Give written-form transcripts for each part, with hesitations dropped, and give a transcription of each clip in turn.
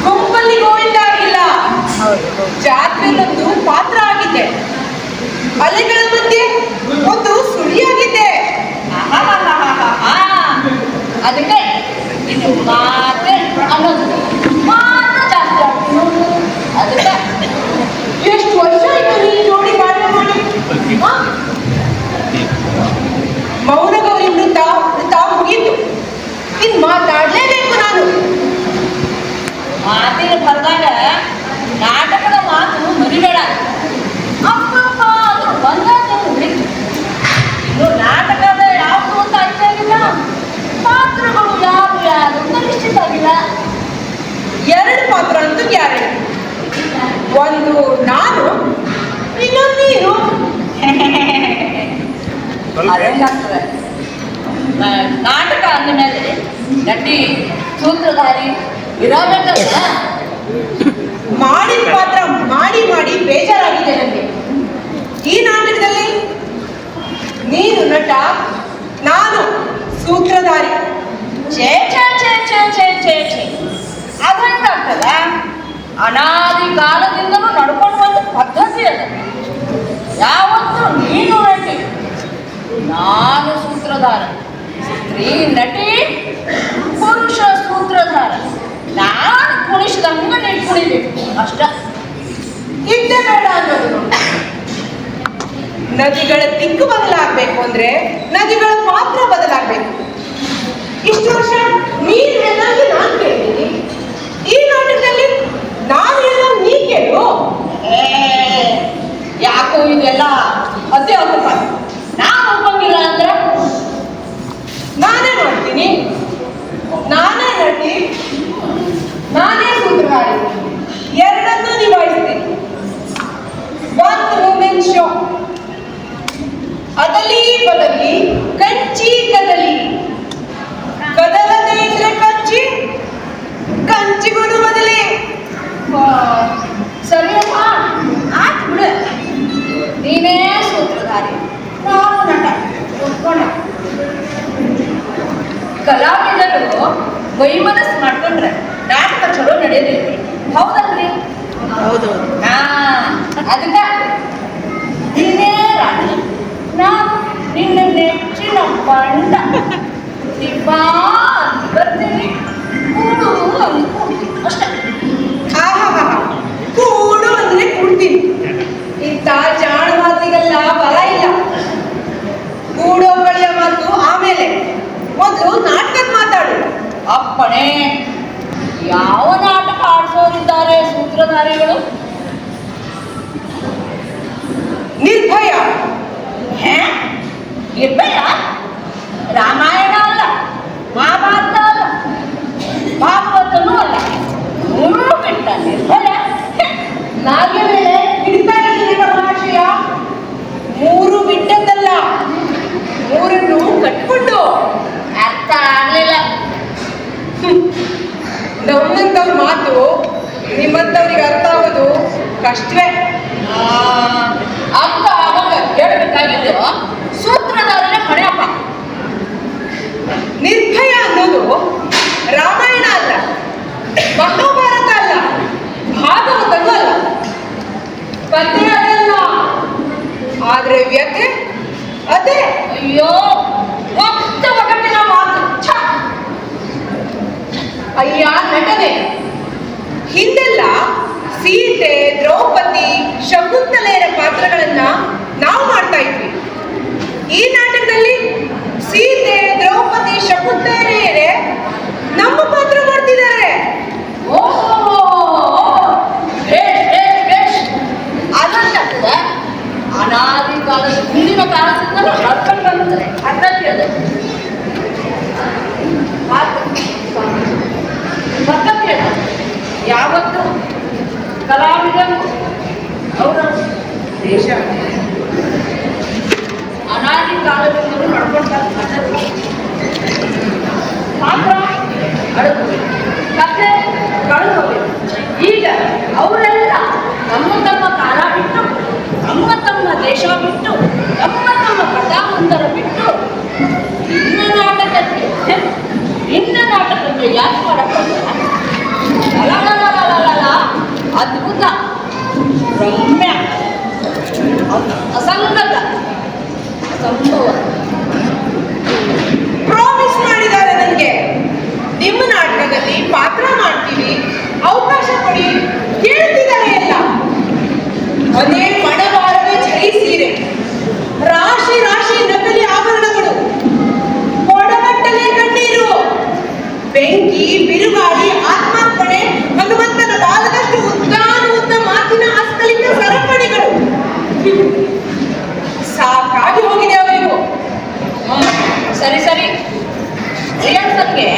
ಗುಂಪಲ್ಲಿ ಗೋವಿಂದ ಆಗಿಲ್ಲ, ಜಾತ್ರೆಯಲ್ಲೊಂದು ಪಾತ್ರ ಆಗಿದೆ, ಅಲೆಗಳ ಮಧ್ಯೆ ಒಂದು ಸುಳಿಯಾಗಿದೆ. ಅದಕ್ಕೆ ಇದು ಮಾತೆ ಅನ್ನೋದು ಮಾತ್ರ ಜಾಸ್ತಿ ಆಗ್ತೀನಿ. ಅದಕ್ಕೆ ಎಷ್ಟು ವರ್ಷ ಆಯ್ತು ನೀ ಜೋಡಿ ಬಾಳ್ವೆ ಮಾಡಿ? ಮೌನಗೌರಿ ವೃತ್ತ ಮುಗೀತು, ಇನ್ ಮಾತಾಡ್ಲೇಬೇಕು ನಾನು. ಮಾತಿನ ಬರೆದಾಗ ನಾಟಕದ ಮಾತು ಮರಿಬೇಡ. ಅಪ್ಪಪ್ಪ ಅದು ಬಂದಾಗ ಹುಡುಕಿ ಇನ್ನು ನಾಟಕದ ಯಾವುದು ಅಂತ ಅರ್ಥ ಆಗಿಲ್ಲ, ಪಾತ್ರಗಳು ಯಾರು ಯಾರು ಅಂತ ನಿಶ್ಚಿತ ಆಗಿಲ್ಲ. ಎರಡು ಪಾತ್ರ ಅಂತೂ ಗ್ಯಾರಂಟಿ, ಒಂದು ನಾನು, ಇನ್ನೊಂದು ನೀನು. ಅದೇನಾಗ್ತದೆ, ನಾಟಕ ಅಂದಮೇಲೆ ನಟಿ ಸೂತ್ರಧಾರಿ ಇರಬೇಕಲ್ಲ. ಮಾಡಿದ ಪಾತ್ರ ಮಾಡಿ ಮಾಡಿ ಬೇಜಾರಾಗಿದೆ ನನಗೆ. ಈ ನಾಟಕದಲ್ಲಿ ನೀನು ನಟ, ನಾನು ಸೂತ್ರಧಾರಿ. ಛೇ ಛೇ ಛೇ ಛೇ ಛೇ ಛೇ ಛೇ ಅದಂಗಾಗ್ತದ? ಅನಾದಿ ಕಾಲದಿಂದಲೂ ನಡ್ಕೊಂಡು ಬಂದ ಪದ್ಧತಿ ಅದ. ಯಾವತ್ತು ನೀನು ನಟಿ, ನಾನು ಸೂತ್ರಧಾರ. ಸ್ತ್ರೀ ನಟಿ, ಪುರುಷ ಸೂತ್ರಧಾರ. ನಾನು ಕುಣಿಸಿದಂಗ ನೀನು ಕುಣಿಬೇಕು ಅಷ್ಟ. ಇದ್ದೇ ಬೇಡ ಅನ್ನೋದು. ನದಿಗಳ ದಿಕ್ಕು ಬದಲಾಗಬೇಕು ಅಂದ್ರೆ ನದಿಗಳ ಪಾತ್ರ ಬದಲಾಗಬೇಕು. ಇಷ್ಟು ವರ್ಷ ನೀನು ಹೇಳೋದು ನಾನು ಕೇಳಿದ್ದೀನಿ, ಈ ನಾಟಕದಲ್ಲಿ ನಾನು ಹೇಳೋದು ನೀ ಕೇಳು. ಯಾಕೋ ಇದೆಲ್ಲ ಅದೇ ಅಪ್ಪ. ನಾನು ಒಪ್ಪಂಗಿಲ್ಲ ಅಂದ್ರೆ ನಾನೇ ಮಾಡ್ತೀನಿ, ನಾನೇ ನಟಿ, ನಾನೇ ಸೂತ್ರಧಾರಿ, ಎರಡನ್ನೂ ನಿಭಾಯಿಸ್ತೀನಿ. ಒಂದು ವುಮೆನ್ ಶೋ, ಅದಲಿ ಬದಲಿ ಕಂಚಿ ಕದಲಿ, ಕದಲದೇ ಇದ್ರೆ ಕಂಚಿ, ಕಂಚಿಗೂ ಬದಲಿ. ಸರಿಯಪ್ಪ, ಆಯ್ತು ಬಿಡು. ನೀನೇ ಸೂತ್ರಧಾರಿ, ನಾನು ನಟ, ಒಪ್ಕೊಂಡ. ಕಲಾವಿದರು ವೈಮನಸ್ಸು ಮಾಡ್ಕೊಂಡ್ರೆ ನಾಟಕ ಚಲೋ ನಡೆಯೋದಿಲ್ರಿ, ಹೌದಲ್ರಿ? ಹೌದು. ಅದಕ್ಕೆ ನೀನೇ ರಾಣಿ, ನಾನು ನಿನ್ನ ನೆಚ್ಚಿನ ಬಂಡ. ಬಾ ಬರ್ತೀನಿ, ಕೂಡು ಅಂದ್ಕೊಡ್ತೀನಿ ಅಷ್ಟೇ. ಕೂಡು ಅಂದ್ರೆ ಕೂಡ್ತೀನಿ. ಇಂಥ ಜಾಣ ಮಾತಿಗೆಲ್ಲ ಬಲ ಇಲ್ಲ. ಕೂಡೋ ಬಳಿಯ ಮಾತು ಆಮೇಲೆ, ಮೊದಲು ನಾಟಕದ ಮಾತಾಡು. ಅಪ್ಪಣೆ. ಯಾವ ನಾಟಕ ಆಡಿಸೋರಿದ್ದಾರೆ ಸೂತ್ರಧಾರಿಗಳು? ನಿರ್ಭಯ, ನಿರ್ಭಯ ರಾಮಾಯಣ ಅಲ್ಲ, ಮಹಾಭಾರತ ಅಲ್ಲ, ಭಾಗವತನೂ ಅಲ್ಲ, ಮೂರು ಬಿಟ್ಟ ನಿರ್ಭಯ. ನಾಲ್ಗೆ ಮೇಲೆ ಹಿಡಿತಾ ಇದ್ದೀನಿ ಮಹಾಶಯ. ಮೂರು ಬಿಟ್ಟದ್ದಲ್ಲ, ಮೂರನ್ನು ಕಟ್ಕೊಂಡು. ಅರ್ಥ ಆಗ್ಲಿಲ್ಲ. ನಮ್ಮಂತವ್ರ ಮಾತು ನಿಮ್ಮಂತವ್ರಿಗೆ ಅರ್ಥ ಆಗೋದು ಕಷ್ಟವೇ. ಅರ್ಥ ಆವಾಗ ಹೇಳ್ಬೇಕಾಗಿದ್ದು ಸೂತ್ರಧಾರನೆ ಹೊಡೆಯಪ್ಪ. ನಿರ್ಭಯ ಅನ್ನೋದು ರಾಮಾಯಣ ಅಲ್ಲ, ಮಹಾಭಾರತ ಅಲ್ಲ, ಭಾಗವತನೂ ಅಲ್ಲ. ಕಥೆ ಅದಲ್ಲ, ಆದ್ರೆ ವ್ಯಥೆ ಅದೇ. ಅಯ್ಯೋ, ಒತ್ತ ಒಗಟಿನ ಮಾತು. ಛ! ಅಯ್ಯ ನಟನೆ. ಹಿಂದೆಲ್ಲ ಸೀತೆ, ದ್ರೌಪದಿ, ಶಕುಂತಲೆಯರ ಪಾತ್ರಗಳನ್ನ ನಾವು ಮಾಡ್ತಾ ಇದ್ವಿ. ಈ ನಾಟಕದಲ್ಲಿ ಸೀತೆ, ದ್ರೌಪದಿ, ಶಕುಂತಲೆಯರೇ ನಮ್ಮ ಪಾತ್ರ ಮಾಡ್ತಿದ್ದಾರೆ. ಓಹೋ, ಅದಲ್ಲ ಅನಾದಿ ಕಾಲದ ಹಿಂದಿನ ಕಾಲದಿಂದ ನಡ್ಕೊಂಡು ಬಂದಿದ್ದಾರೆ. ಅದಕ್ಕೆ ಅದು ಪದ್ಧತಿ ಯಾವತ್ತು ಕಲಾವಿದರು ಅವರ ದೇಶ ಅನಾದಿ ಕಾಲದಿಂದಲೂ ನಡ್ಕೊಂಡು ಬಂದ ಪಾತ್ರ ಅಡುಕೋಬೇಕು, ಕಥೆ ಕಳ್ಕೋಬೇಕು. ಈಗ ಅವರೆಲ್ಲ ತಮ್ಮ ತಮ್ಮ ಕಾಲ ಬಿಟ್ಟು, ತಮ್ಮ ತಮ್ಮ ದೇಶ ಬಿಟ್ಟು, ತಮ್ಮ ತಮ್ಮ ಕಥಾವಂತರ ಬಿಟ್ಟು ಇನ್ನ ನಾಟಕಕ್ಕೆ ಯಾಕೆ ಮಾಡಕ್ಕಾಗಲ್ಲ? ಅದ್ಭುತ, ರಮ್ಯ, ಅಸಂಗತ, ಸಂಭವ. ಪ್ರಾಮಿಸ್ ಮಾಡಿದ್ದಾರೆ ನನಗೆ, ನಿಮ್ಮ ನಾಟಕದಲ್ಲಿ ಪಾತ್ರ ಮಾಡ್ತೀವಿ, ಅವಕಾಶ ಕೊಡಿ ಕೇಳ್ತಿದ್ದಾರೆ ಎಲ್ಲ. ಅದೇ ಮಣಬಾರದೆ ಝರಿ ಸೀರೆ, ರಾಶಿ ರಾಶಿ ನಕಲಿ ಆಭರಣಗಳು, ಕೊಡಗಟ್ಟಲೆ ಕಣ್ಣೀರು, ಬೆಂಕಿ, ಬಿರುಗಾಳಿ, ಆತ್ಮಾರ್ಪಣೆ, ಭಗವಂತನ ಬಾಲದಷ್ಟು ಉದ್ದ ಮಾತಿನ ಅಸ್ಕಲಿತ ಸರಪಣಿಗಳು. ಸಾಕಾಗಿ ಹೋಗಿದೆ ಅವರಿಗೂ. ಸರಿ ಸರಿ, ರಿಹರ್ಸಲ್ಗೆ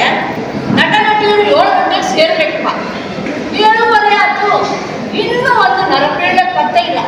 ನಟ ನಟಿಯರು 7 ಗಂಟೆಗೆ ಸೇರ್ಬೇಕಪ್ಪ. 7:30 ಆಯ್ತು, ಇನ್ನೂ ಒಂದು ನರಪೀಡೆ ಪತ್ತೆ ಇಲ್ಲ.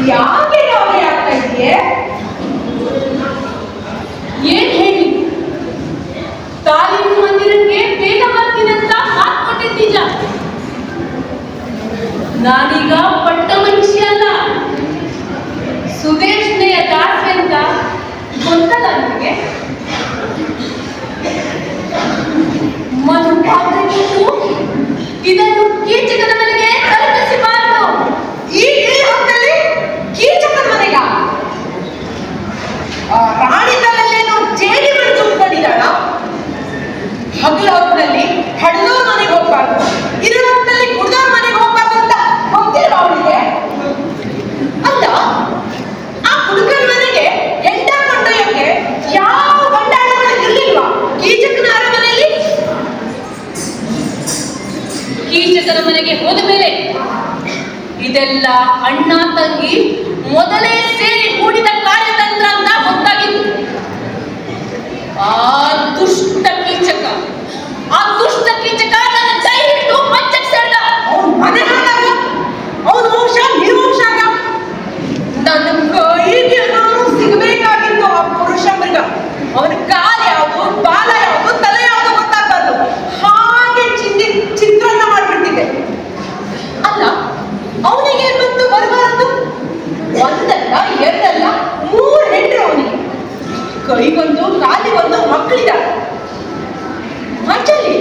ಯಾಕೆ ಗಾಬರಿ ಆಗ್ತಾ ಇದೆಯೇ? ಏನ್ ಹೇಳಿ, ತಾಲೀಮು ಮಂದಿರಕ್ಕೆ ಬೇಗ ಬರ್ತೀನಂತ ಮಾತು ಕೊಟ್ಟಿದ್ದೀಜ. ನಾನೀಗ ಪಟ್ಟ ಮನುಷ್ಯ ಅಲ್ಲ, ಸುದೇಶ್ನೆಯ ದಾಸಿ ಅಂತ ಗೊತ್ತಲ್ಲ ನಿಮಗೆ. ಮಧುಪಾತ್ರೆ ಕೊಟ್ಟು ಇದನ್ನು ಕೀಚಕನ ಮನೆಗೆ ತಲುಪಿಸಿ ಮಾಡು. ಈ ಹೊತ್ತಲ್ಲಿ ಬಂದಿದೆ. ಇದೆಲ್ಲ ಅಣ್ಣ ತಂಗಿ ಮೊದಲೇ ಸೇರಿ ಹೂಡಿದ ಕಾರ್ಯತಂತ್ರ ಅಂತ ಗೊತ್ತಾಗಿತ್ತು. ಆ ದುಷ್ಟ ಕೀಚಕ ನನ್ನ ಕೈ ಹಿಡಿದು ಮಂಚಕ್ಕೆ ಸೇರಿದ. ಅವನು ಮನೆ ಹಾಳಾಗ, ಅವನ ವಂಶ ನಿರ್ವಂಶ ಆಗ. ನನ್ನ ಕೈಗೆ ನಾನು ಸಿಗಬೇಕಾಗಿತ್ತು ಆ ಪುರುಷ ಮೃಗ. ಅವನ ಕಾಲ ಯಾವುದು, ಬಾಲ ಯಾವುದು, ತಲೆ ಯಾವುದು ಗೊತ್ತಾಗಬಾರ್ದು. ಹಾಗೆ ಚಿತ್ರಾನ್ನ ಮಾಡ್ಬಿಟ್ಟಿದೆ. ಅಲ್ಲ, ಅವನಿಗೆ ಬಂತು ಬರಬಾರದು. ಒಂದಲ್ಲ ಎರಡಲ್ಲ 3 ಹೆಂಡ್ರು ಅವನಿಗೆ. ಕೈಗೊಂದು ಕಾಲಿಗೊಂದು ಮಕ್ಕಳಿದ್ದಾರೆ. ಅಂಜಲಿ,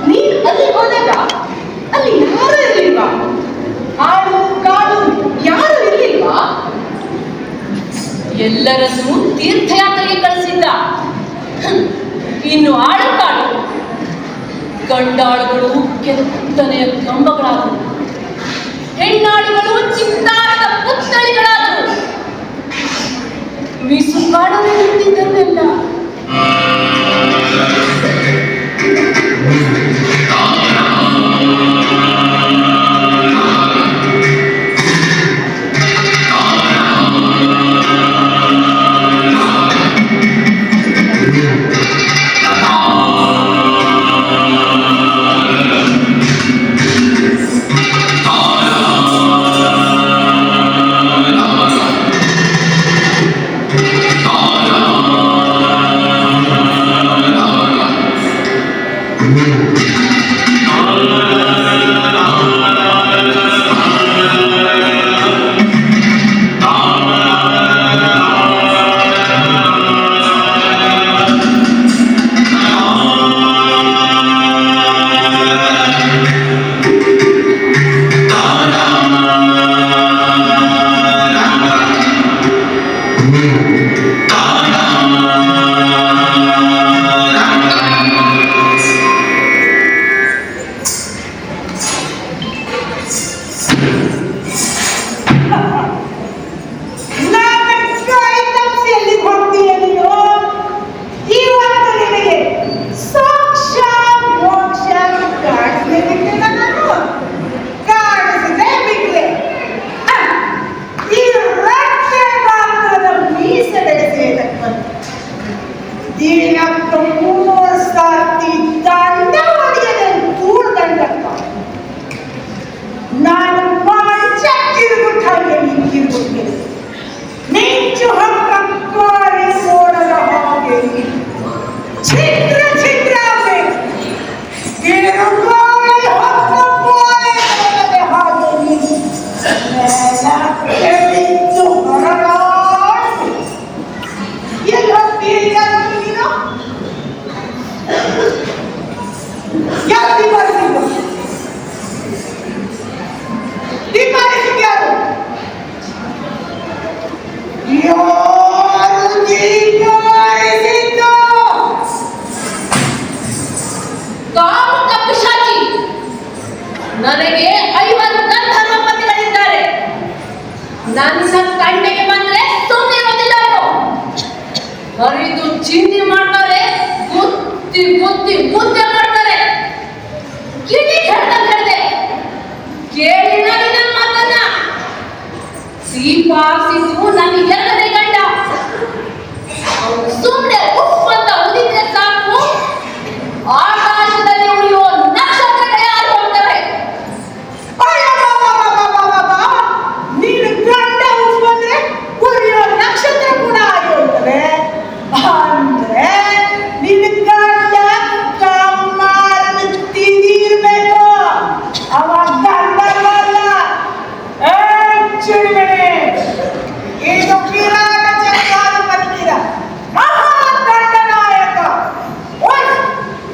ನೀನ್ ಅಲ್ಲಿ ಹೋದಾಗ ಅಲ್ಲಿ ಯಾರು ಇರ್ಲಿಲ್ವಾ? ಆಡು ಕಾಡು ಯಾರು ಇರ್ಲಿಲ್ವಾ? ಎಲ್ಲರನ್ನೂ ತೀರ್ಥಯಾತ್ರೆಗೆ ಕಳಿಸಿದ್ದ. ಇನ್ನು ಆಳು ಕಾಡು ಗಂಡಾಳುಗಳು ಕೆತ್ತನೆಯ ಕಂಬಗಳಾದವು, ಹೆಣ್ಣಾಳುಗಳು ಚಿತ್ತಾರದ ಪುತ್ಥಳಿಗಳಾದವು. ಮೀಸುಕಾಡಲು ನಿಂತಿದ್ದರೆಲ್ಲ ನನಗೆ 50 ಧರ್ಮಪತಿಗಳಿದ್ದಾರೆ. ನನ್ನ ಕಣ್ಣಿಗೆ ಬಂದ್ರೆ ಸುಮ್ಮನೆ ಇರೋದಿಲ್ಲ. ಅವರು ಹರಿದು ಚಿಂತೆ ಮಾಡ್ತಾರೆ, ಬುದ್ಧಿ ಬುದ್ಧಿ ಬುದ್ಧಿ ಮಾಡ್ತಾರೆ. ಕಿಡಿ ಹೇಳ್ದೆ ಕೇಳಿನ ನಿನ್ನ ಮಾತನ್ನ. ಸೀಪಾಸಿದ್ದು ನನ್ನ 2ನೇ ಗಂಡ. ಅವನು ಸುಮ್ಮನೆ ಉಫ್ ಅಂತ ಉದಿದ್ರೆ ಸಾಕು, ಆಕಾಶದಲ್ಲಿ ಉಳಿಯುವ ನಕ್ಷತ್ರಗಳೇ ಆಗಿ ಹೋಗ್ತವೆ. ನೀನು ಗಂಡ ಉಫ್ ಅಂದ್ರೆ ಉಳಿಯೋ ನಕ್ಷತ್ರ ಕೂಡ ಆಗಿ ಹೋಗ್ತದೆ. ಅಂದ್ರೆ ನಿನ್ನ ಗಂಡ ಕಮ್ಮಾರನ ತಿಂದಿರ್ಬೇಕು. ಅವಾಗ ಗಂಡಲ್ಲ. ಚಿಡಿಮಣಿ, ಇದು ವಿರಾಟ ಚಕ್ರಾಧಿಪತಿಯ ಮಹಾದಂಡನಾಯಕ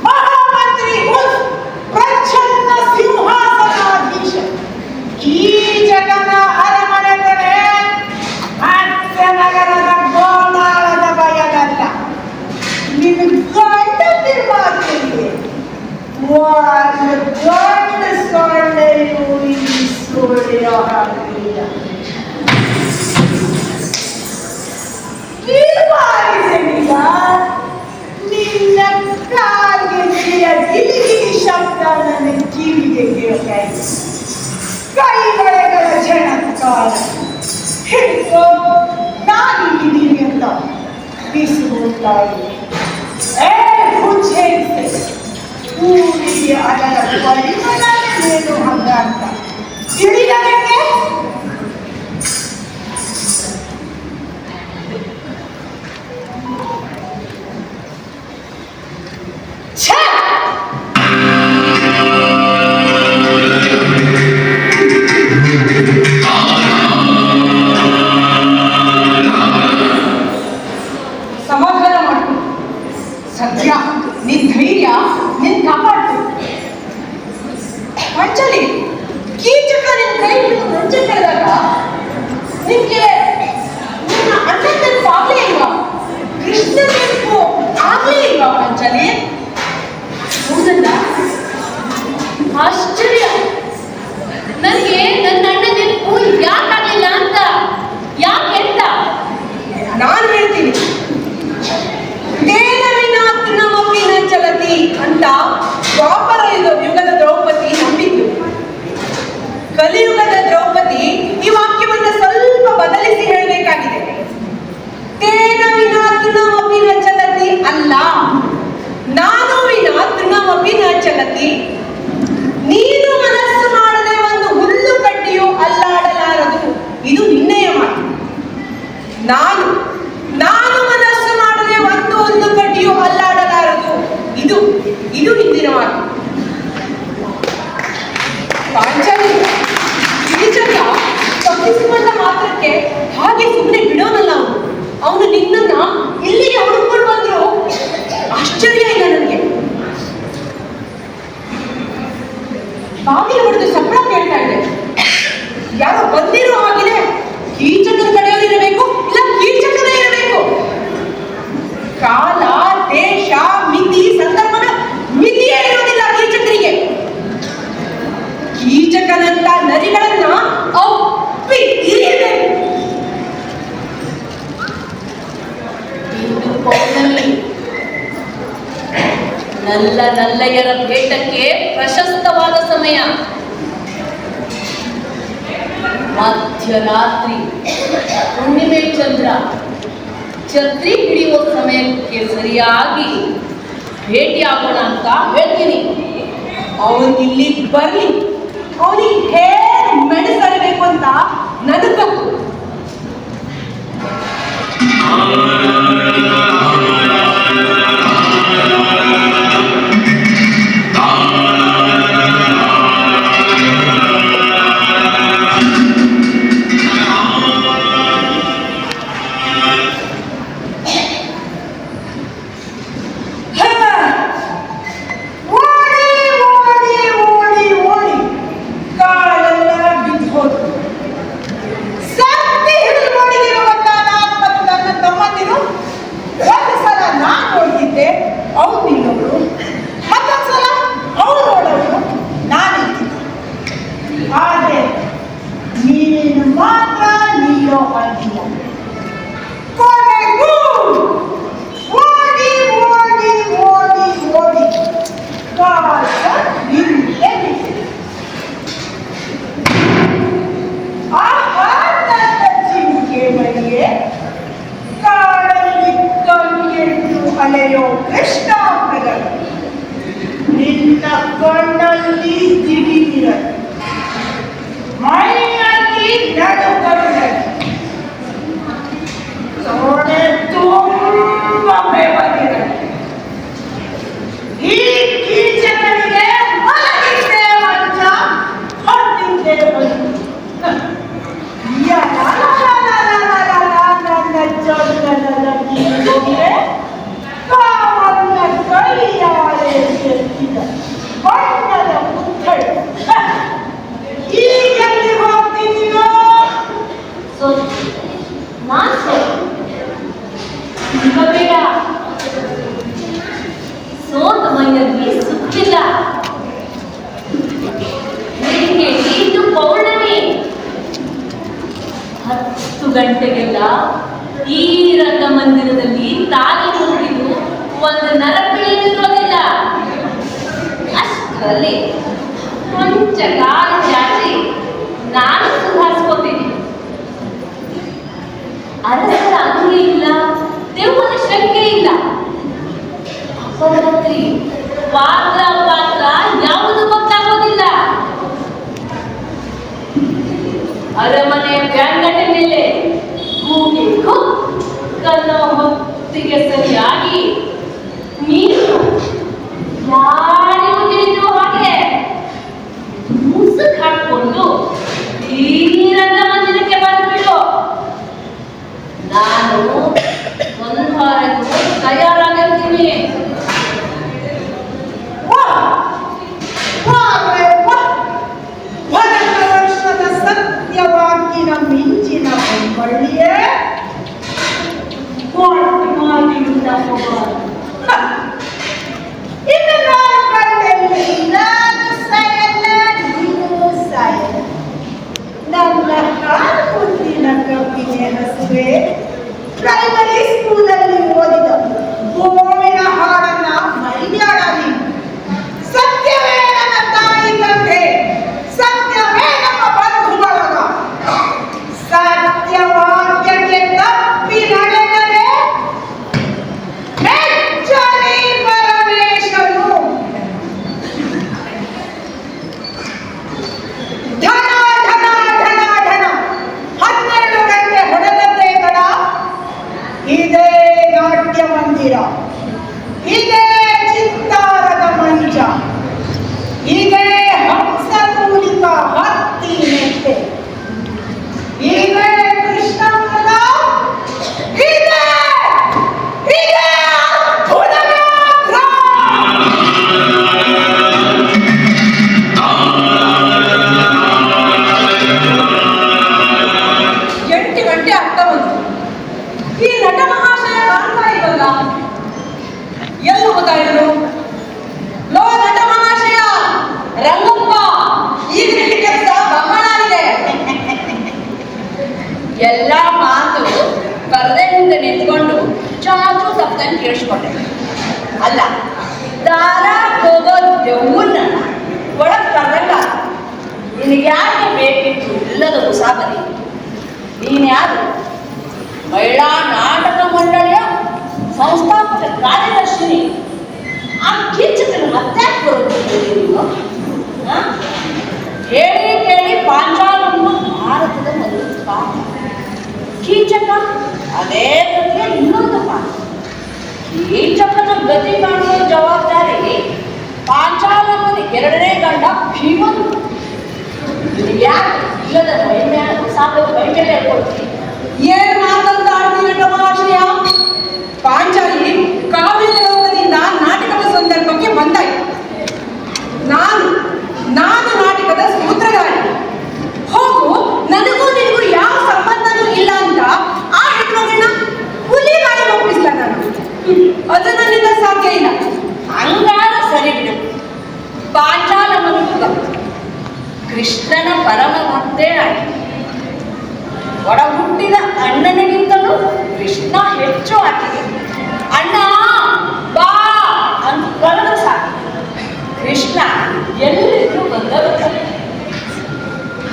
ಮಹಾಮಂತ್ರಿ ಪ್ರಚಂಡ ಸಿಂಹಾಸನಾಧೀಶ. ಈ ಜಗನ ಅರಮನೆ ಕಡೆ ಮತ್ತೆ ನಗರದ ಗೋಮಾಳದ ಭಯಗಲ್ಲ. ನಿನ್ನ ಗಂಡ ನಿರ್ಮಾತಿಯಲ್ಲಿ ಒಂದು ದೊಡ್ಡ ಸೊಳ್ಳೆಯು ಈ ಸುಳಿಯೋ ಹಾಗಿಲ್ಲ. ತೀರ್ಮಾನಿಸಿದ ನಿನ್ನ ಕಾಲ್ಗೆ ಗಿಲಿಗಿಲಿ ಶಬ್ದ ನನ್ನ ಕಿವಿಗೆ ಕೇಳ್ತಾ ಇದೆ. ಹಿಡ್ಕೊಂಡು ನಾನಿದ್ದೀನಿ ಅಂತ ಬಿಸಿಕೊಳ್ತಾ ಇದ್ದೀನಿ. ಊರಿಗೆ ಅದರ ಪರಿಮಳವೇನು ಹಂಗ ಅಂತ ತಿಳಿಯಲಿಕ್ಕೆ ಸಮಾಧಾನ ಮಾಡು. ಸದ್ಯ ನಿನ್ ಧೈರ್ಯ ನಿನ್ ಕಾಪಾಡ್ತು. ಮಂಚಲಿ ಕೀಚಕ ನಿನ್ ಕೈ ಹಿಡಿದು ಮಂಚೆ ಕಳೆದಾಗ ನಿನ್ಗೆ ನಿನ್ನ ಅಣ್ಣ ನೆನಪು ಆಗ್ಲೇ ಇಲ್ವಾ? ಕೃಷ್ಣ ನೆನಪು ಆಗ್ಲೇ ಇಲ್ವಾ ಮಂಚಲಿ? ಹೌದಲ್ಲ, ಆಶ್ಚರ್ಯ. ನನಗೆ ನನ್ನ ಅಣ್ಣ ನೆನಪು ಯಾಕಾಗಲಿಲ್ಲ ಅಂತ, ಯಾಕೆ ಅಂತ ನಾನು ಹೇಳ್ತೀನಿ. ತೇನವಿನಾತ್ನಮಪಿನ ಚಲತಿ ಅಂತ ದ್ವಾಪರ ಯುಗದ ದ್ರೌಪದಿ ನಂಬಿದ್ದು. ಕಲಿಯುಗದ ದ್ರೌಪದಿ ಈ ವಾಕ್ಯವನ್ನ ಸ್ವಲ್ಪ ಬದಲಿಸಿ ಹೇಳಬೇಕಾಗಿದೆ. ತೇನವಿನಾತ್ನಮಪಿನ ಚಲತಿ ಅಲ್ಲ, ನಾನು ವಿನಾತ್ನಮಪಿನ ಚಲತಿ. ನೀನು ಮನಸ್ಸು ಮಾಡದೆ ಒಂದು ಹುಲ್ಲು ಕಡ್ಡಿಯು ಅಲ್ಲಾಡಲಾರದು. ಇದು ನಿನ್ನೆಯ ಮಾತು. ನಾನು ಮನಸ್ಸು ಮಾಡದೆ ಒಂದು ಹುಲ್ಲು ಕಡ್ಡಿಯು ಅಲ್ಲಾಡಲಾರದು. ಇದು ಹಿಂದಿನ ಮಾತು. ಪಾಂಚಾಲಿ ಕೀಚಕ ತಪ್ಪಿಸಿಕೊಂಡ ಮಾತ್ರಕ್ಕೆ ಹಾಗೆ ಸುಮ್ಮನೆ ಬಿಡೋನಲ್ಲ ಅವನು. ಅವನು ನಿನ್ನನ್ನ ಇಲ್ಲಿಗೆ ಹುಡುಕೊಂಡು ಬಂದ್ರು ಆಶ್ಚರ್ಯ ಇಲ್ಲ ನನಗೆ. ಬಾಗಿಲು ಹೊಡೆದು ಸಪ್ಪಳ ಕೇಳ್ತಾ ಇದೆ. ಯಾರೋ ಬಂದಿರೋ ಹಾಗಿದೆ. ಕೀಚಕನ ಕಡೆಯಲ್ಲಿರಬೇಕು, ಇಲ್ಲ ಕೀಚಕನೇ ಇರಬೇಕು. ಕಾಲ, ದೇಶ, ಮಿತಿ, ಸಂದರ್ಭದ ಮಿತಿಯೇ ಇರುವುದಿಲ್ಲ ಕೀಚಕರಿಗೆ. ಕೀಚಕನಂತ ನರಿಗಳನ್ನ ಒಪ್ಪಿ ಇರಿಯಬೇಕು. ಪೌರ್ಣಮಿ ನಲ್ಲಯ್ಯರ ಭೇಟಕ್ಕೆ ಪ್ರಶಸ್ತವಾದ ಸಮಯ. ಮಧ್ಯರಾತ್ರಿ ಹುಣ್ಣಿಮೆ ಚಂದ್ರ ಛತ್ರಿ ಹಿಡಿಯುವ ಸಮಯಕ್ಕೆ ಸರಿಯಾಗಿ ಭೇಟಿಯಾಗೋಣ ಅಂತ ಹೇಳ್ತೀನಿ. ಅವನು ಇಲ್ಲಿ ಬರ್ಲಿ, ಅವನಿಗೆ ಹೇಗೆ ಮೆಣಸಬೇಕು ಅಂತ ನನಗೆ ಗೊತ್ತು. ಅಲೆಯೋ ಕೃಷ್ಣಾಗ್ರಗಳು ನಿನ್ನ ಕಣ್ಣಲ್ಲಿ ದಿಢೀರ ಮೈಯಲ್ಲಿ ನಡುಕರುಗಳು ಸೋಣೆ ತುಂಬ ಬೆವರಿಗಳು. ಈ ಕೀಚಕನಿಗೆ ಮಲಗಿದ್ದೆ ಮಂಚ ಹೊಟ್ಟಿದ್ದೆ ಬಂದು ನನ್ನ ಚಂದನದ ಕೀಳಿಗೆ ಕಾವನ್ನ ಕೈಯಾರೆ ಎತ್ತಿದ ಬಣ್ಣದ ಪುತ್ಥಳಿ. ಈಗೆಲ್ಲಿ ಹೋಗ್ತೀನಿಯೋ? ಬೇಡ, ಸೋತ ಮೈಯಲ್ಲಿ ಸುತ್ತಿಲ್ಲ. ಇದು ಪೌರ್ಣಮಿ. 10 ಗಂಟೆಗೆಲ್ಲ ಈ ರಂಗಮಂದಿರದಲ್ಲಿ ತಾಲಿ ಮುಗಿದು ಒಂದು ನರಪಿಳಿದಿರೋದಿಲ್ಲ. ಅಷ್ಟರಲ್ಲಿ ಕೊಂಚ ಕಾಲ ಜಾಸ್ತಿ ನಾನು ಸುಧಾರಿಸ್ಕೋತೀನಿ. ಅರಮನೆ ಬ್ಯಾಂಗಟ ಮೇಲೆ ಕೂಗಿ ಕನ್ನ ಹೊತ್ತಿಗೆ ಸರಿಯಾಗಿ ನೀನು ಯಾರಿಗೂ ತಿಳಿದಿರುವ ಹಾಗೆ ಮುಸುಕ್ ಹಾಕೊಂಡು ತೀರದ ಮಂದಿರಕ್ಕೆ ಬಂದ್ಬಿಡು. ನಾನು ಒಂದು ವಾರಕ್ಕೂ ತಯಾರಾಗಿರ್ತೀನಿ. ವರ್ಷದ ಸತ್ಯವಾಗಿನ ಮಿಂಚಿನ ಬೆಂಬಳ್ಳಿಯೇ ಮಾಡಿಯುಂಟ ಹೋಗಬಾರದು. ಇನ್ನು ನಾನು ಕಂಡಲ್ಲಿ ನಾನು ಸಾಯಲ್ಲ, ನೀನು ಸಾಯಲ್ಲ. ನನ್ನ ಕಾಲು ಮುಂದಿನ ಕಬ್ಬಿಗೆ ಹಸುವೆ ಪ್ರೈಮರಿ ಸ್ಕೂಲಲ್ಲಿ ಓದಿದ ಗೋವಿನ ಹಾಡನ್ನ ಮೈಯಾಡ ನೀನು. ಸತ್ಯವೇ ನನ್ನ ತಾಯಿ ತಂದೆ, ಸತ್ಯವೇ ನಮ್ಮ ಬಂಧು ಬಳಗ. ಸತ್ಯವಾಕ್ಯಕ್ಕೆ ತಪ್ಪಿ ನಡೆದರೆ ಮೆಚ್ಚಲಿ ಪರಮೇಶನು. ಧನ ಧನ ಧನ ಧನ 12 ಗಂಟೆ ಹೊಡೆದದ್ದೇ ತಡ. ಇದೇ ನಾಟ್ಯ ಮಂದಿರ, ಇದೇ ಚಿತ್ತಾರದ ಮಂಚ, ಇದೇ ಹಂಸತೂಲಿಕ ಹತ್ತಿ ನೆಟ್ಟೆ, ಇದೇ ಕೃಷ್ಣಮೃಗ, ಇದೇ ಇದೇ ಅದ್ಭುತ ಗಾತ್ರ. 8 ಗಂಟೆ ಆಗ್ತಾ ಬಂತು. ಈ ನಟ ಮಹಾಶಯ ಕಾಣ್ತಾ ಇಲ್ವಲ್ಲ? ಎಲ್ಲಿ ಹೋಗ್ತಾ ಇದ್ರು? ಲೋ ನಟ ಮಹಾಶಯ, ರಂಗಪ್ಪ, ಈಗ ನಿನ್ನ ಕೆಲಸ ಬಹಳ ಇದೆ. ಎಲ್ಲ ಮಾತು ಪರದೆಯಿಂದ ನಿಂತ್ಕೊಂಡು ಚಾಚು ಸಪ್ತನ್ ಕೇಳಿಸ್ಕೊಂಡೆ. ಅಲ್ಲ, ದಾರ ಹೋಗೋ ದೆವ್ವನ್ನ ಒಳಗ್ ಕರ್ದಂಗ ನಿನಗೆ ಯಾಕೆ ಬೇಕಿತ್ತು ಇಲ್ಲದ ಉಸಾಬರಿ? ನೀನ್ಯಾರು? ಮಹಿಳಾ ನಾಟಕ ಮಂಡಳಿಯ ಸಂಸ್ಥಾಪಕ ಕಾರ್ಯದರ್ಶಿನಿ. ಆ ಕೀಚಕನ ಮತ್ತೆ ಬರುತ್ತಿದ್ದೀರಿ ನೀವು? ಹೇಳಿ ಕೇಳಿ ಪಾಂಚಾಲನ್ನು ಭಾರತದ ಒಂದು ಪಾಠ. ಕೀಚಕ ಅದೇ ಗತಿಯ ಇನ್ನೊಂದು ಪಾಠ. ಕೀಚಕನ ಗತಿ ಕಾಣುವ ಜವಾಬ್ದಾರಿ ಪಾಂಚಾಲಮ್ಮನ 2ನೇ ಗಂಡ ಭೀಮನು. ಯಾಕೆ ಇಲ್ಲದ ಮೈ ಮೇಲೆ ಹೇಳ್ಕೊಳ್ತೀನಿ? ಏನ್ ಮಾತಂತ ಆಡ್ತೀನಿ ನಟ ಮಹಾಶಯ? ಪಾಂಚಾಲಿ ಕಾವ್ಯ ಲೋಕದಿಂದ ನಾಟಕದ ಸಂದರ್ಭಕ್ಕೆ ಬಂದಾಯ್ತು. ನಾನು ನಾಟಕದ ಸೂತ್ರಧಾರಿ. ಹೋಗು, ನನಗೂ ನಿನಗೂ ಯಾವ ಸಂಬಂಧನೂ ಇಲ್ಲ ಅಂತ ಆ ಹೆಣ್ಮಗಳನ್ನ ಹುಲಿಗಾಡಿ ಒಪ್ಪಿಸ್ಲ ನಾನು. ಅದು ನನ್ನಿಂದ ಸಾಧ್ಯ ಇಲ್ಲ. ಹಂಗಾರ ಸರಿ ಬಿಡು. ಪಾಂಚಾಲಮ್ಮನ ಕೃಷ್ಣನ ಪರಮ ಭಕ್ತೇ ಆಗಿ ಒಡ ಹುಟ್ಟಿದ ಅಣ್ಣನಿಗಿಂತಲೂ ಕೃಷ್ಣ ಹೆಚ್ಚು ಆಕೆಗೆ. ಅಣ್ಣ ಬಾ ಅಂತ ಕರೆದು ಸಾಕು, ಕೃಷ್ಣ ಎಲ್ಲಿದ್ರು ಬಂದರುತ್ತಾರೆ.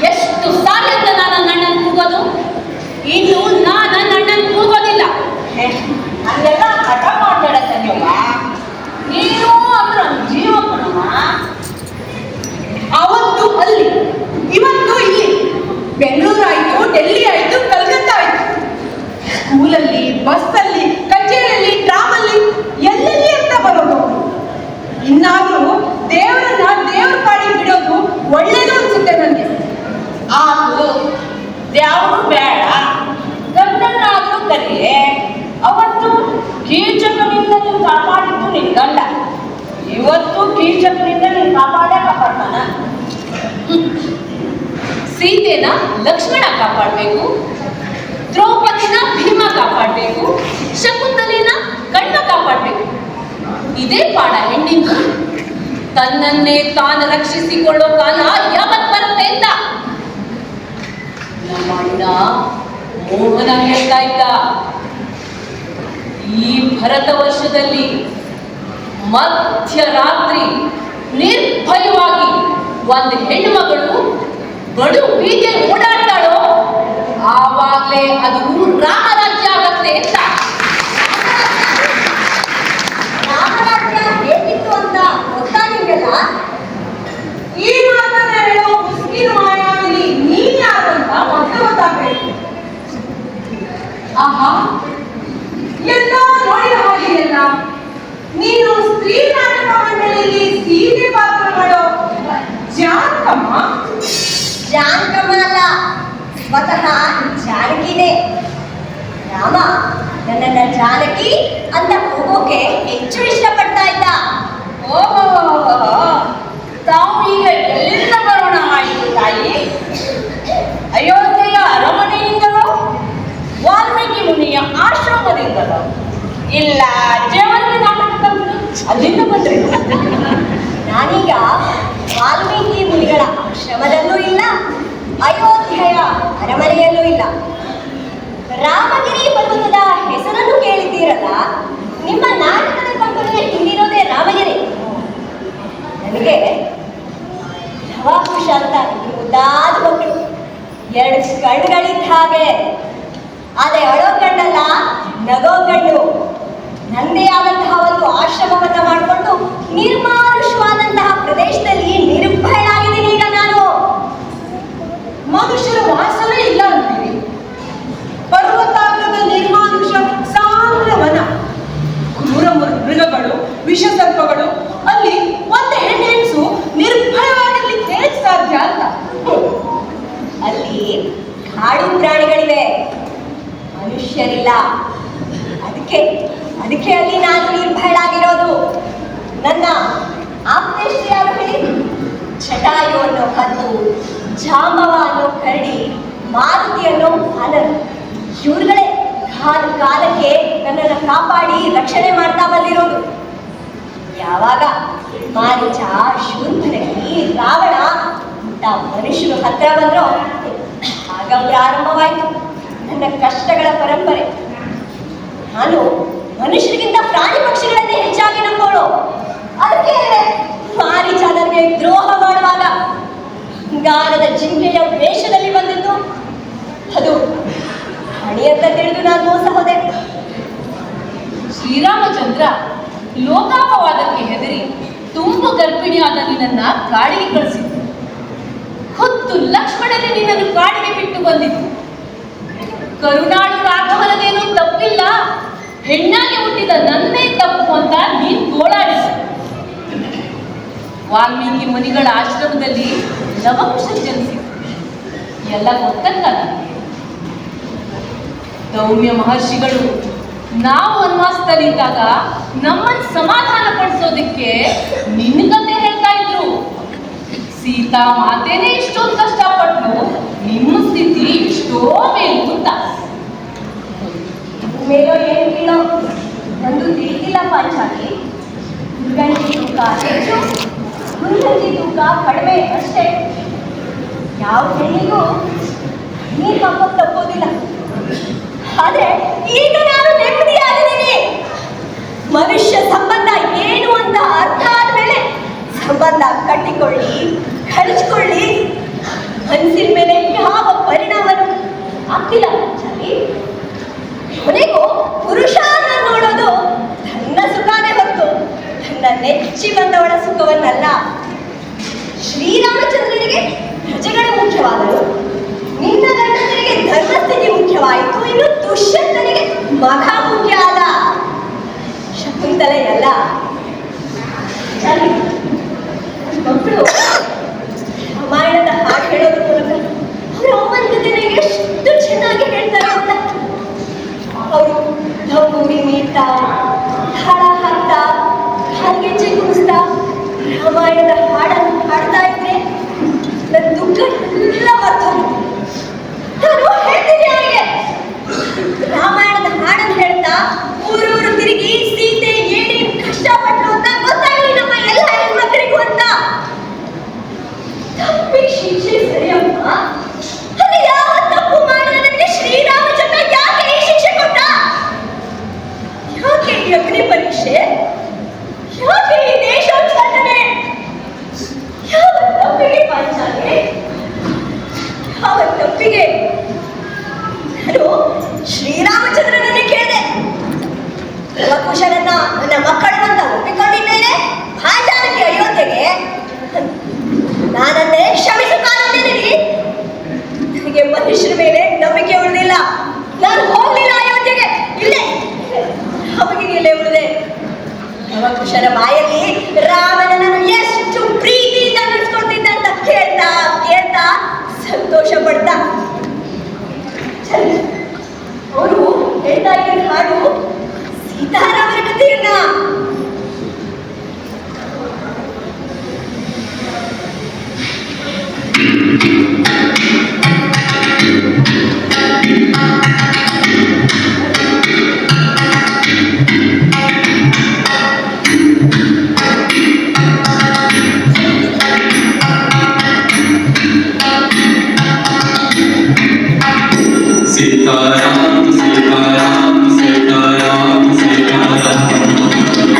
ಎಷ್ಟು ಸಾಲಿಂದ ನಾನು ನನ್ನ ಅಣ್ಣನ ಕೂಗೋದು? ಇನ್ನು ನಾನು ನನ್ನ ಅಣ್ಣನ ಕೂಗೋದಿಲ್ಲ. ಹಂಗೆಲ್ಲ ಹಠ ಮಾಡಬೇಡ ಕನ್ಯವ್ವ. ನೀನು ಅಂದ್ರೆ ಜೀವ ಕಣಮ್ಮ. ಅವತ್ತು ಅಲ್ಲಿ, ಇವತ್ತು ಇಲ್ಲಿ. ಬೆಂಗಳೂರು ಆಯ್ತು, ಡೆಲ್ಲಿ ಆಯ್ತು, ಕಲ್ಕತ್ತಾ ಆಯ್ತು. ಸ್ಕೂಲಲ್ಲಿ, ಬಸ್ಸಲ್ಲಿ, ಕಚೇರಿಯಲ್ಲಿ, ಟ್ರಾಮಲ್ಲಿ, ಎಲ್ಲೆಲ್ಲಿ ಅಂತ ಬರೋದು. ಇನ್ನಾದ್ರೂ ದೇವರನ್ನ ದೇವ್ರ ಪಾಡಿ ಬಿಡೋದು ಒಳ್ಳೇದು ಅನ್ಸುತ್ತೆ ನನಗೆ. ಆದ್ರೂ ಯಾವುದು ಬೇಡ, ಗಂಡನಾದ್ರೂ ಕರಿಯೇ. ಅವತ್ತು ಕೀಚಕನಿಂದ ನೀನು ಕಾಪಾಡಿದ್ದು ನಿನ್ ಗಂಡ, ಇವತ್ತು ಕೀಚಕನಿಂದ ನೀನು ಕಾಪಾಡ್ತಾನ. ಸೀತೆನ ಲಕ್ಷ್ಮಣ ಕಾಪಾಡಬೇಕು, ದ್ರೌಪದಿನ ಭೀಮ ಕಾಪಾಡಬೇಕು, ಶಕುಂತಲೆನ ಕಣ್ಣ ಕಾಪಾಡಬೇಕು. ಇದೇ ಪಾಡ ಹೆಣ್ಣಿಂದು. ತನ್ನನ್ನೇ ತಾನು ರಕ್ಷಿಸಿಕೊಳ್ಳೋ ಕಾಲ ಯಾವತ್ ಬರುತ್ತೆ ಅಂತ ನಮ್ಮಣ್ಣ ಮೋಹನ ಹೇಳ್ತಾ ಇದ್ದ. ಈ ಭರತ ವರ್ಷದಲ್ಲಿ ಮಧ್ಯರಾತ್ರಿ ನಿರ್ಭಯವಾಗಿ ಒಂದು ಹೆಣ್ಣುಮಗಳು ಬಡು ಬೀದಿಯಲ್ಲಿ ಓಡಾಡ್ತಾಳೋ ಆವಾಗಲೇ ಅದು ರಾಮರಾಜ್ಯ ಆಗತ್ತೆ ಅಂತ. ರಾಮರಾಜ್ಯ ಹೇಗಿತ್ತು ಅಂತ ಗೊತ್ತಾ ನಿಮಗೆಲ್ಲ? ಈ ಮಾತನ್ನ ಹೇಳೋ ಮುಸ್ಲಿಂ ಮಾಯಾವಿನಿ ನೀ ಸ್ವತಃ ಜಾನಕಿನೇ. ರಾಮ ನನ್ನನ್ನ ಜಾನಕಿ ಅಂತ ಹೋಗೋಕೆ ಹೆಚ್ಚು ಇಷ್ಟಪಡ್ತಾ ಇದ್ದ. ಓಹೋ, ತಾವು ಈಗ ಎಲ್ಲಿಂದ ಬರೋಣ ಆಯಿತು ತಾಯಿ? ಅಯೋಧ್ಯೆಯ ಅರಮನೆಯಿಂದಲೋ, ವಾಲ್ಮೀಕಿ ಮುನಿಯ ಆಶ್ರಮದಿಂದಲೋ, ಇಲ್ಲ ಜೇವರ್ಗಿ ನಾಟಕ ಕಂಪನಿ ಅಲ್ಲಿಂದ ಬಂದ್ರಿ? ನಾನೀಗ ವಾಲ್ಮೀಕಿ ಮುನಿಗಳ ಆಶ್ರಮದಲ್ಲೂ ಇಲ್ಲ, ಅಯೋಧ್ಯೆಯ ಅರಮನೆಯಲ್ಲೂ ಇಲ್ಲ. ರಾಮಗಿರಿ ಪರ್ವತದ ಹೆಸರನ್ನು ಕೇಳಿದ್ದೀರಲ್ಲ, ನಿಮ್ಮ ನಾಟಕದ ಕಂಪನಿಯ ಹಿಂದಿರೋದೇ ರಾಮಗಿರಿ. ನನಗೆ ಲವಾಕುಶ ಅಂತ ಮುದ್ದಾದ ಮಕ್ಕಳು, 2 ಕಣ್ಣುಗಳಿದ್ದ ಹಾಗೆ. ಅದೇ ಅಳೋ ಕಣ್ಣಲ್ಲ, ನಗೋ ಕಣ್ಣು. ನಂದೇ ಆದಂತಹ ಒಂದು ಆಶ್ರಮವನ್ನ ಮಾಡಿಕೊಂಡು ನಿರ್ಮಾನುಷವಾದಂತಹ ಪ್ರದೇಶದಲ್ಲಿ ನಿರ್ಭಯನಾಗಿದ್ದೀನಿ ಈಗ ನಾನು. ಮನುಷ್ಯರ ವಾಸವೇ ಇಲ್ಲ ಅಂತೀವಿ. ಪರ್ವತಾಗ್ರದ ನಿರ್ಮಾನುಷ ಸಾಂದ್ರ ವನ, ಕ್ರೂರ ಮೃಗಗಳು, ವಿಷ ಸರ್ಪಗಳು, ಅಲ್ಲಿ ಒಂದು ಹೆಣ್ಣು ನಿರ್ಭಯವಾಗಿರ್ಲಿಕ್ಕೆ ಹೇಗೆ ಸಾಧ್ಯ ಅಂತ. ಅಲ್ಲಿ ಕಾಡು ಪ್ರಾಣಿಗಳಿವೆ, ಮನುಷ್ಯರಿಲ್ಲ. ಅದಕ್ಕೆ ಅಲ್ಲಿ ನಾನು ನಿರ್ಭಯಳಾಗಿರೋದು. ನನ್ನ ಆಪ್ತೇಶ್ವರಿ ಯಾರು ಹೇಳಿ? ಜಟಾಯು ಅನ್ನೋ ಹದ್ದು, ಜಾಂಬವ ಅನ್ನೋ ಕರಡಿ, ಮಾರುತಿ ಅನ್ನೋ ಬಾಲರು. ಇವ್ರುಗಳೇ ಕಾಲಕ್ಕೆ ನನ್ನನ್ನು ಕಾಪಾಡಿ ರಕ್ಷಣೆ ಮಾಡ್ತಾ ಬಂದಿರೋದು. ಯಾವಾಗ ಮಾರೀಚ, ಶೂರ್ಪನಖಿ, ರಾವಣ ಇಂಥ ಮನುಷ್ಯರು ಹತ್ರ ಬಂದ್ರು, ಆಗ ಪ್ರಾರಂಭವಾಯಿತು ನನ್ನ ಕಷ್ಟಗಳ ಪರಂಪರೆ. ನಾನು ಮನುಷ್ಯರಿಗಿಂತ ಪ್ರಾಣಿ ಪಕ್ಷಿಗಳನ್ನೇ ಹೆಚ್ಚಾಗಿ ನಂಬೋಳು. ಅದಕ್ಕೆ ಮಾರೀಚ ನನಗೆ ದ್ರೋಹ ಮಾಡುವಾಗ ಬಂಗಾರದ ಜಿಂಕೆಯ ವೇಷದಲ್ಲಿ ಬಂದಿದ್ದು, ಅದು ಹಣಿ ಅಂತ ತಿಳಿದು ನಾನು ಮೋಸ ಹೋದೆ. ಶ್ರೀರಾಮಚಂದ್ರ ಲೋಕಾಪವಾದಕ್ಕೆ ಹೆದರಿ ತುಂಬ ಗರ್ಭಿಣಿಯಾದ ನಿನ್ನನ್ನ ಕಾಡಿಗೆ ಕಳಿಸಿದ್ದು. ಹೊತ್ತು ಲಕ್ಷ್ಮಣನೇ ನಿನ್ನನ್ನು ಕಾಡಿಗೆ ಬಿಟ್ಟು ಬಂದಿತ್ತು. ಕರುಣಾಳು ರಾಘವನದೇನು ತಪ್ಪಿಲ್ಲ, ಹೆಣ್ಣಾಗಿ ಹುಟ್ಟಿದ ನನ್ನೇ ತಪ್ಪು ಅಂತ ನೀನ್ ಗೋಳಾಡಿದ. ವಾಲ್ಮೀಕಿ ಮುನಿಗಳ ಆಶ್ರಮದಲ್ಲಿ ಲವಕುಶ ಜನಿಸಿತು, ಎಲ್ಲ ಗೊತ್ತಲ್ಲ ನನಗೆ. ದೌಮ್ಯ ಮಹರ್ಷಿಗಳು ನಾವು ವನವಾಸದಲ್ಲಿದ್ದಾಗ ನಮ್ಮನ್ನು ಸಮಾಧಾನ ಪಡಿಸೋದಿಕ್ಕೆ ನಿನ್ನ ಕತೆ ಹೇಳ್ತಾ ಇದ್ರು. ಸೀತಾ ಮಾತೇನೆ ಇಷ್ಟೊಂದು ಕಷ್ಟಪಟ್ಟು ನಿಮ್ಮ ಸ್ಥಿತಿ ಎಷ್ಟೋ ಮೇಲು ಅಂತ. ಮೇಲೋ ಏನು ಕೀಳೋ ಒಂದು ತಿಳಿದಿಲ್ಲ ಪಾಂಚಾಲಿ. ಹುಡುಗಂಟಿ ತೂಕ ಹೆಚ್ಚು, ಹುಡುಗಂಟಿ ತೂಕ ಕಡಿಮೆ ಅಷ್ಟೇ. ಯಾವ ಹೆಣ್ಣಿಗೂ ನೀರು ಹಾಕೋಕ್ ತಪ್ಪೋದಿಲ್ಲ. ಆದ್ರೆ ಈಗ ನಾನು ನೆಮ್ಮದಿಯಾಗಿದ್ದೀನಿ. ಮನುಷ್ಯ ಸಂಬಂಧ ಏನು ಅಂತ ಅರ್ಥ ಆದ್ಮೇಲೆ ಸಂಬಂಧ ಕಟ್ಟಿಕೊಳ್ಳಿ, ಕಳಿಸ್ಕೊಳ್ಳಿ, ಮನಸ್ಸಿನ ಮೇಲೆ ಯಾವ ಪರಿಣಾಮನೂ ಆಗ್ತಿಲ್ಲ ಪಾಂಚಾಲಿ. ಕೊನೆಗೂ ಪುರುಷ ನೋಡೋದು ತನ್ನ ಸುಖಾನೇ ಹೊರತು ತನ್ನ ನೆಚ್ಚಿ ಬಂದವಳ ಸುಖವನ್ನಲ್ಲ. ಶ್ರೀರಾಮಚಂದ್ರನಿಗೆ ಪ್ರಜೆಗಳು ಮುಖ್ಯವಾದರು, ನಿನ್ನ ಗಂಡನಿಗೆ ಧರ್ಮಸ್ಥಿತಿ ಮುಖ್ಯವಾಯಿತು, ಇನ್ನು ದುಷ್ಯಂತನಿಗೆ ಮಗ ಮುಖ್ಯ ಆದ. ಶಕುಂತಲೆ ಅಲ್ಲ. ಮಕ್ಕಳು ರಾಮಾಯಣದ ಹಾಡು ಹೇಳೋದ್ರ ಮೂಲಕ ಅವರ ಅಮ್ಮನ ಕಥೆನ ಎಷ್ಟು ಚೆನ್ನಾಗಿ ಹೇಳ್ತಾರೆ ಅಂತ. ಅವರು ಧಬ್ಬುರಿ ಮೀಡ್ತಾ, ಹಾಡ ಹಾಕ್ತಾ, ಕಾಲ್ಗೆಜ್ಜೆ ಕುಣಿಸ್ತಾ ರಾಮಾಯಣದ ಹಾಡನ್ನು ಹಾಡ್ತಾ ಇದ್ರೆ ನನ್ನ ದುಃಖ ಎಲ್ಲ ಮರ್ತೋಗುತ್ತೆ. ನಾನು ಹೇಳ್ತೀನಿ ಅವರಿಗೆ, ರಾಮಾಯಣದ ಹಾಡನ್ನು ಹೇಳ್ತಾ ಊರೂರು ತಿರುಗಿ ಸೀತೆ ಏನೇನು ಕಷ್ಟಪಟ್ಲು ಅಂತ ಗೊತ್ತಾಗಲಿ ನಮ್ಮ ಎಲ್ಲ ಹೆಣ್ಮಕ್ಳಿಗೂ ಅಂತ. ತಪ್ಪಿಗೆ ಶಿಕ್ಷೆ ಸರಿಯಮ್ಮ. ಅಲ್ಲಿ ಯಾವ ತಪ್ಪು ಮಾಡಿದ ನನಗೆ ಶ್ರೀರಾಮಚಂದ್ರ ಯಾಕೆ ಈ ಶಿಕ್ಷೆ ಕೊಟ್ಟ? ಯಾಕೆ ಈ ಅಗ್ನಿ ಪರೀಕ್ಷೆ? ಯಾಕೆ ಈ ದೇಶೋತ್ಪಾದನೆ? ಯಾವ ತಪ್ಪಿಗೆ ಪಾಂಚಾಲಿ? ಯಾವ ತಪ್ಪಿಗೆ? ನಾನು ಶ್ರೀರಾಮಚಂದ್ರನನ್ನೇ ಕೇಳಿದೆ. ಲವಕುಶರನ್ನ ನನ್ನ ಮಕ್ಕಳು ಅಂತ ಒಪ್ಪಿಕೊಂಡಿದ್ದೇನೆ. ಪಾಂಚಾಲಕ್ಕೆ ಅಯೋಧ್ಯೆಗೆ ನಾನನ್ನೇ ಕ್ಷಮಿಸು ಕಾಣುತ್ತೇನೆ. ನನಗೆ ಮನುಷ್ಯರ ಮೇಲೆ ನಂಬಿಕೆ ಉಳಿದಿಲ್ಲ. ನಾನು ಹೋಗ್ಲಿಲ್ಲ ಅಯೋಧ್ಯೆಗೆ, ಇಲ್ಲೇ ಅವಗಿರಿಯಲ್ಲೇ ಉಳಿದೆ. ಲವಕುಶರ ಬಾಯಲ್ಲಿ ರಾಮನನ್ನು ಎಷ್ಟು ಪ್ರೀತಿಯಿಂದ ನಡೆಸ್ಕೊಳ್ತಿದ್ದ ಅಂತ ಕೇಳ್ತಾ ಕೇಳ್ತಾ ಸಂತೋಷ ಪಡ್ತಾ ಅವರು ಹೇಳ್ತಾ ಇದ್ದ ಹಾಡು ಸೀತಾರಾಮರ ಕಥೆಯನ್ನ. सीताराम सीताराम सीताराम सीताराम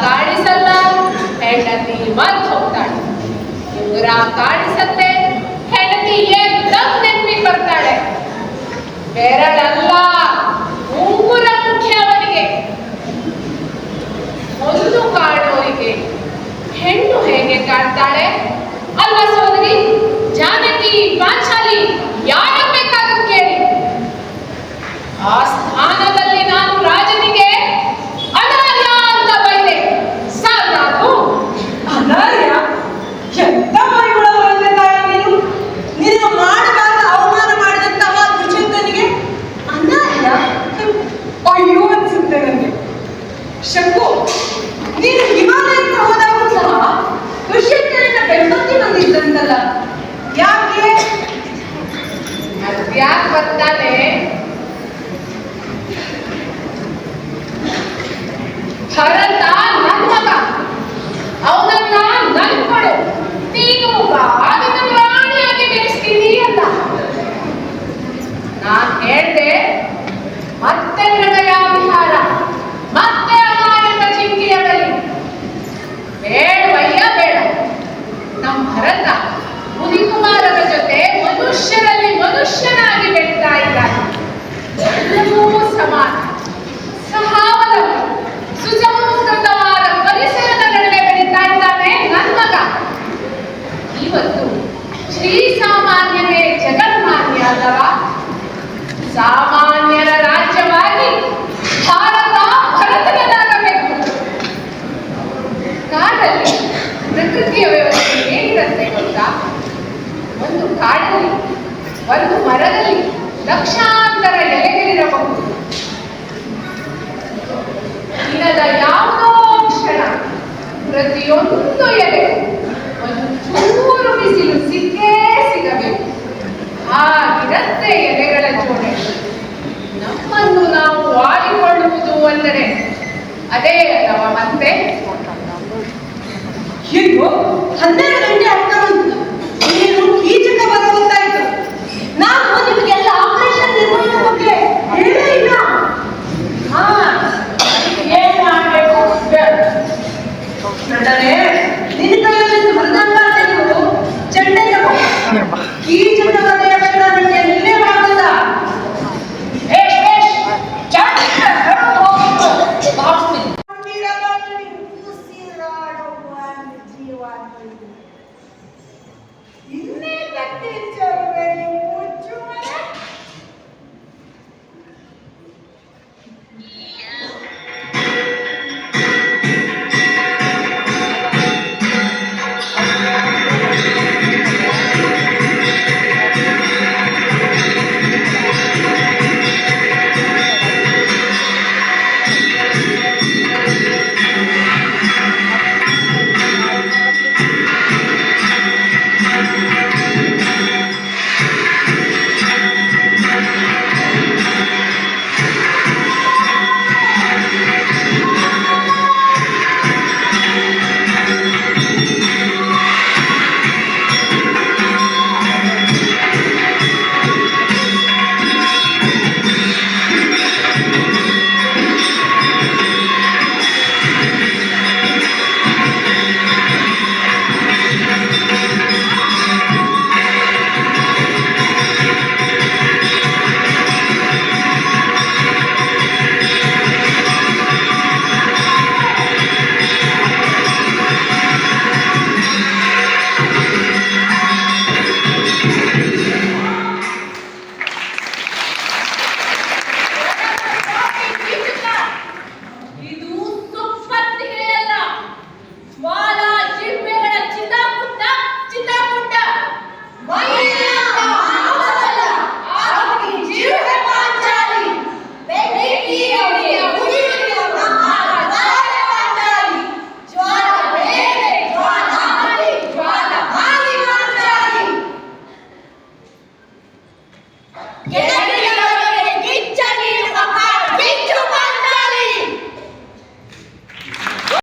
ಕಾಣಿಸಲ್ಲ, ಹೆಂಡತಿ ಮರ್ತ್ ಹೋಗ್ತಾಳೆ. ಉಂಗುರ ಕಾಣಿಸತ್ತೆ, ಹೆಂಡತಿ ಏಕ್ದಮ್ ನೆನಪಿಗೆ ಬರ್ತಾಳೆ. ಬೆರಳಲ್ಲ, ಉಂಗುರ ಮುಖ್ಯ ಅವನಿಗೆ. ಒಂದು ಕಾಣೋರಿಗೆ ಹೆಣ್ಣು ಹೇಗೆ ಕಾಣ್ತಾಳೆ ಅಲ್ವಾ ಸೋದರಿ? ಜಾನಕಿ, ಪಾಂಚಾಲಿ ಯಾರ ಬೇಕಾದ್ರೂ ಕೇಳಿ. ಆ ಸ್ಥಾನದಲ್ಲಿ ನಾನು ರಾಜನಿಗೆ ಅನಾರ್ಯ ಅಂತ ಬೈದೆ, ಸಾಕು. ಅನಾರ್ಯ? ಎಂತ ಪರಿಗುಣವನ್ನೇ ತಾಯಿ ನೀನು! ನೀನು ಮಾಡಬಾರದ ಅವಮಾನ ಮಾಡಿದಂತಹ ದುಶ್ಯಂತನಿಗೆ ಅನಾರ್ಯ? ಅಯ್ಯೋ ಅನ್ಸುತ್ತೆ ನನಗೆ. ಶಂಕು, ನೀನು ಹಿಮಾಲಯಕ್ಕೆ ಹೋದಾಗೂ ಸಹ ದುಷ್ಯಂತನಿಂದ ಬೆಂಬತ್ತಿ ಬಂದಿದ್ದಂತಲ್ಲ, ಯಾಕೆ? ಅದ್ಯಾಕ್ ಬರ್ತಾನೆ? ಭರತ ನನ್ ಮಗ, ಅವನನ್ನ ನನ್ ಕೊಡು, ನೀನು ಅದನ್ನ ರಾಣಿಯಾಗಿ ಬೆಳೆಸ್ತೀನಿ ಅಂತ ನಾನ್ ಹೇಳ್ದೆ. ಮತ್ತೆ ಹೃದಯ ವಿಹಾರ, ಮತ್ತೆ ಅಮಾಯಕ ಚಿಂತೆಯ ಬಲಿ. ಬೇಡವಯ್ಯ ಬೇಡ. ನಮ್ಮ ಭರತ ಮುದಿಕುಮಾರರ ಜೊತೆ ಮನುಷ್ಯರಲ್ಲಿ ಮನುಷ್ಯನಾಗಿ ಬೆಳೀತಾ ಇದ್ದಾನೆ. ಎಲ್ಲವೂ ಸಮಾನ, ಸಹಾವಲಂಬಿ, ಸುಸಂಸ್ಕೃತವಾದ ಪರಿಸರದ ನಡುವೆ ಬೆಳೀತಾ ಇದ್ದಾನೆ ನನ್ನ ಮಗ. ಇವತ್ತು ಶ್ರೀ ಸಾಮಾನ್ಯನೇ ಜಗನ್ಮಾನ್ಯ ಅಲ್ಲವಾ? ಸಾಮಾನ್ಯರ ರಾಜ್ಯವಾಗಿ ಭಾರತ ಭರತನದಾಗಬೇಕು. ಕಾಡಲ್ಲಿ ಪ್ರಕೃತಿಯ ವ್ಯವಸ್ಥೆ ಹೇಗಿರುತ್ತೆ ಗೊತ್ತಾ? ಒಂದು ಕಾಡಲ್ಲಿ, ಒಂದು ಮರದಲ್ಲಿ ಲಕ್ಷಾಂತರ ಎಲೆಗಳಿರಬಹುದು. ದಿನದ ಯಾವುದೋ ಕ್ಷಣ ಪ್ರತಿಯೊಂದು ಎಲೆ ಒಂದು ಚೂರು ಬಿಸಿಲು ಸಿಕ್ಕೇ ಸಿಗಬೇಕು. ಹಾಗಿರತ್ತೆ ಎಲೆಗಳ ಜೋಡೆ. ನಮ್ಮನ್ನು ನಾವು ವಾಡಿಕೊಳ್ಳುವುದು ಅಂದರೆ ಅದೇ ಅಲ್ಲವಾ ಮತ್ತೆ? ಅಯ್ಯೋ, 12 ಗಂಟೆ ಆಗ್ತಾ